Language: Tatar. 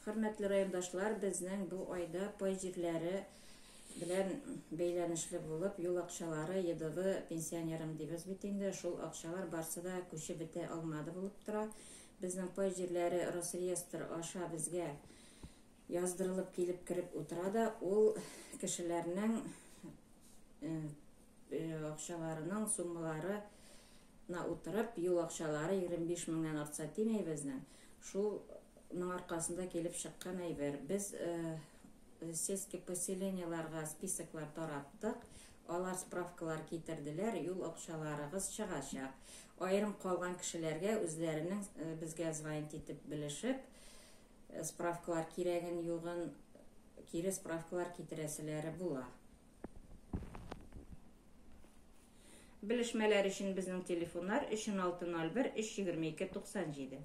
Hürmetli rayondaşlar, bizning bu ayda pay җирләре белән бәйләнешле булып, юл акчалары ЕДВ пенсионерам дибез бит инде. Шул акчалар барсы да күчеп бетә алмады булып тора. Безнең пай җирләре Росреестр аша безгә яздырылып килеп кереп утыра да, ул кешеләрнең акчаларының суммалары на утырып, юл акчалары 25 меңнән артса тимәй безнең. Шуның аркасында килеп чыккан әйбер. Без сельский поселениеларга списоклар тараттык. Алар справкалар китерделәр, юл акчаларыгыз чыгачак. Айрым калган кешеләргә үзләренең безгә звонить итеп белешеп, справкалар кирәген югын кире справкалар китерәселәре була. Белешмәләр өчен безнең телефоннар 360132297.